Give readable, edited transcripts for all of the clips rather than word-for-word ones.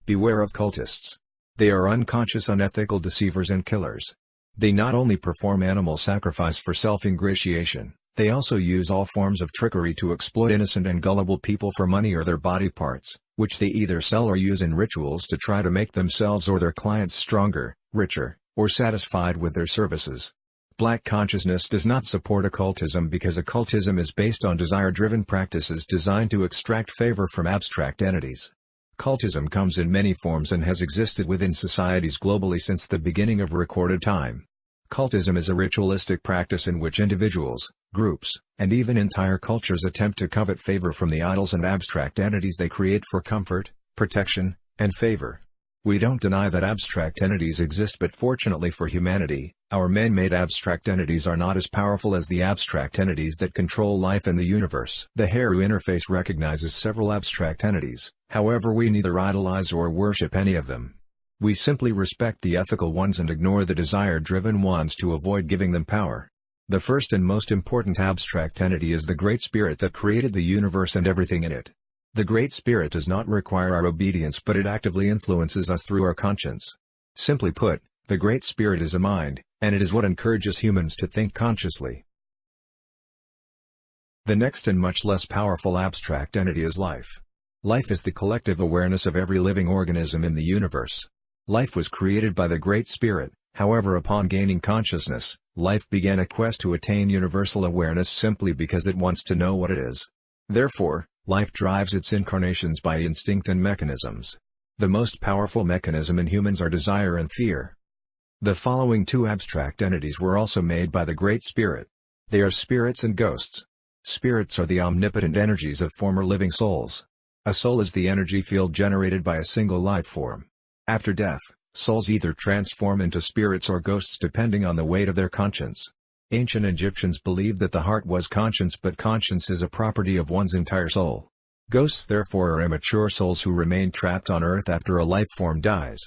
Beware of cultists. They are unconscious, unethical deceivers and killers. They not only perform animal sacrifice for self-ingratiation, they also use all forms of trickery to exploit innocent and gullible people for money or their body parts, which they either sell or use in rituals to try to make themselves or their clients stronger, richer, or satisfied with their services. Black consciousness does not support occultism because occultism is based on desire-driven practices designed to extract favor from abstract entities. Cultism comes in many forms and has existed within societies globally since the beginning of recorded time. Cultism is a ritualistic practice in which individuals, groups, and even entire cultures attempt to covet favor from the idols and abstract entities they create for comfort, protection, and favor. We don't deny that abstract entities exist, but fortunately for humanity, our man-made abstract entities are not as powerful as the abstract entities that control life in the universe. The Heru interface recognizes several abstract entities, however we neither idolize or worship any of them. We simply respect the ethical ones and ignore the desire-driven ones to avoid giving them power. The first and most important abstract entity is the Great Spirit that created the universe and everything in it. The Great Spirit does not require our obedience, but it actively influences us through our conscience. Simply put, the Great Spirit is a mind, and it is what encourages humans to think consciously. The next and much less powerful abstract entity is life. Life is the collective awareness of every living organism in the universe. Life was created by the Great Spirit, however upon gaining consciousness, life began a quest to attain universal awareness simply because it wants to know what it is. Therefore, life drives its incarnations by instinct and mechanisms. The most powerful mechanism in humans are desire and fear. The following two abstract entities were also made by the Great Spirit. They are spirits and ghosts. Spirits are the omnipotent energies of former living souls. A soul is the energy field generated by a single life form. After death, souls either transform into spirits or ghosts depending on the weight of their conscience. Ancient Egyptians believed that the heart was conscience, but conscience is a property of one's entire soul. Ghosts therefore are immature souls who remain trapped on earth after a life form dies.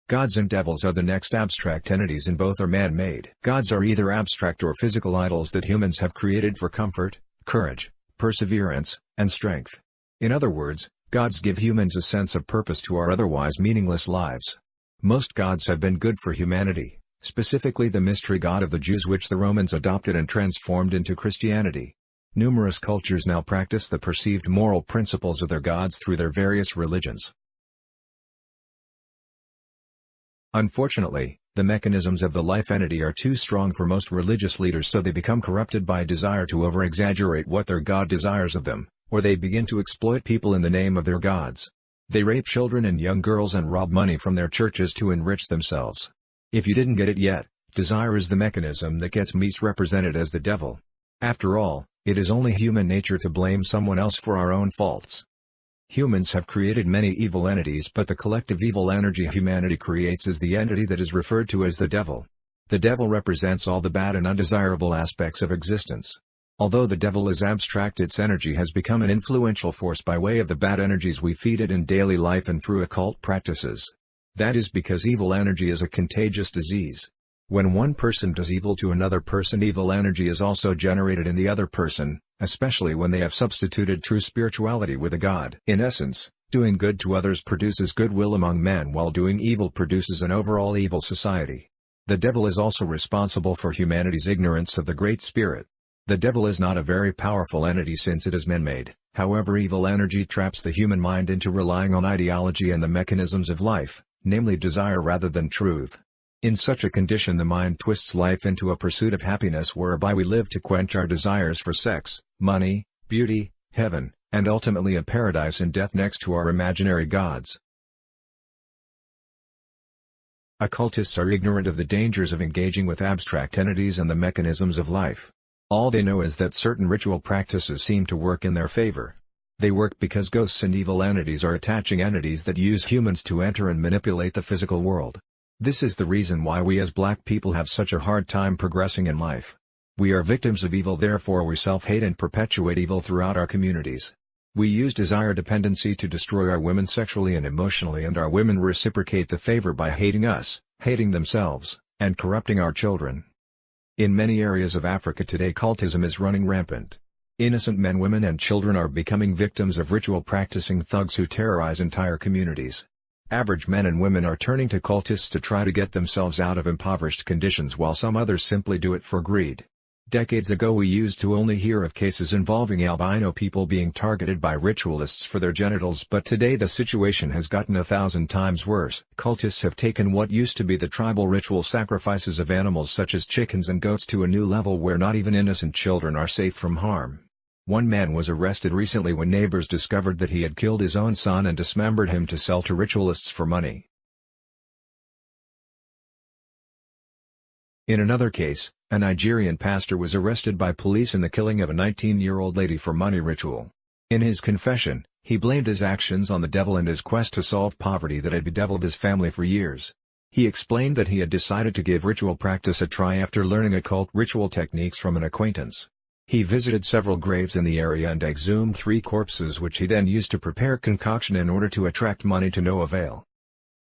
Gods and devils are the next abstract entities, and both are man-made. Gods are either abstract or physical idols that humans have created for comfort, courage, perseverance, and strength. In other words, gods give humans a sense of purpose to our otherwise meaningless lives. Most gods have been good for humanity, specifically the mystery god of the Jews, which the Romans adopted and transformed into Christianity. Numerous cultures now practice the perceived moral principles of their gods through their various religions. Unfortunately, the mechanisms of the life entity are too strong for most religious leaders, so they become corrupted by a desire to over-exaggerate what their god desires of them, or they begin to exploit people in the name of their gods. They rape children and young girls and rob money from their churches to enrich themselves. If you didn't get it yet, desire is the mechanism that gets misrepresented as the devil. After all, it is only human nature to blame someone else for our own faults. Humans have created many evil entities, but the collective evil energy humanity creates is the entity that is referred to as the devil. The devil represents all the bad and undesirable aspects of existence. Although the devil is abstract, its energy has become an influential force by way of the bad energies we feed it in daily life and through occult practices. That is because evil energy is a contagious disease. When one person does evil to another person, evil energy is also generated in the other person, especially when they have substituted true spirituality with a god. In essence, doing good to others produces goodwill among men, while doing evil produces an overall evil society. The devil is also responsible for humanity's ignorance of the Great Spirit. The devil is not a very powerful entity since it is man-made, however evil energy traps the human mind into relying on ideology and the mechanisms of life, namely desire rather than truth. In such a condition, the mind twists life into a pursuit of happiness whereby we live to quench our desires for sex, money, beauty, heaven, and ultimately a paradise in death next to our imaginary gods. Occultists are ignorant of the dangers of engaging with abstract entities and the mechanisms of life. All they know is that certain ritual practices seem to work in their favor. They work because ghosts and evil entities are attaching entities that use humans to enter and manipulate the physical world. This is the reason why we as black people have such a hard time progressing in life. We are victims of evil, therefore we self-hate and perpetuate evil throughout our communities. We use desire dependency to destroy our women sexually and emotionally, and our women reciprocate the favor by hating us, hating themselves, and corrupting our children. In many areas of Africa today, cultism is running rampant. Innocent men, women and children are becoming victims of ritual practicing thugs who terrorize entire communities. Average men and women are turning to cultists to try to get themselves out of impoverished conditions, while some others simply do it for greed. Decades ago we used to only hear of cases involving albino people being targeted by ritualists for their genitals, but today the situation has gotten 1,000 times worse. Cultists have taken what used to be the tribal ritual sacrifices of animals such as chickens and goats to a new level where not even innocent children are safe from harm. One man was arrested recently when neighbors discovered that he had killed his own son and dismembered him to sell to ritualists for money. In another case, a Nigerian pastor was arrested by police in the killing of a 19-year-old lady for money ritual. In his confession, he blamed his actions on the devil and his quest to solve poverty that had bedeviled his family for years. He explained that he had decided to give ritual practice a try after learning occult ritual techniques from an acquaintance. He visited several graves in the area and exhumed 3 corpses, which he then used to prepare concoction in order to attract money to no avail.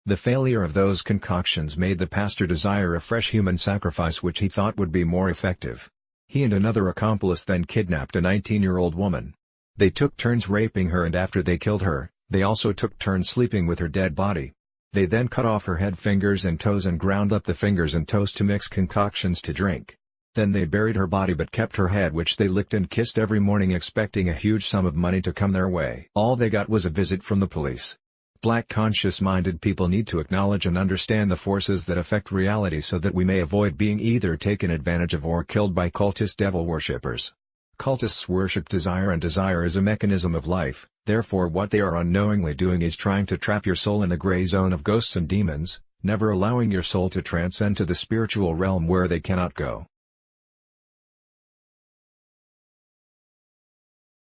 The failure of those concoctions made the pastor desire a fresh human sacrifice which he thought would be more effective. He and another accomplice then kidnapped a 19-year-old woman. They took turns raping her, and after they killed her, they also took turns sleeping with her dead body. They then cut off her head, fingers and toes and ground up the fingers and toes to mix concoctions to drink. Then they buried her body but kept her head, which they licked and kissed every morning, expecting a huge sum of money to come their way. All they got was a visit from the police. Black conscious-minded people need to acknowledge and understand the forces that affect reality so that we may avoid being either taken advantage of or killed by cultist devil worshippers. Cultists worship desire, and desire is a mechanism of life, therefore what they are unknowingly doing is trying to trap your soul in the gray zone of ghosts and demons, never allowing your soul to transcend to the spiritual realm where they cannot go.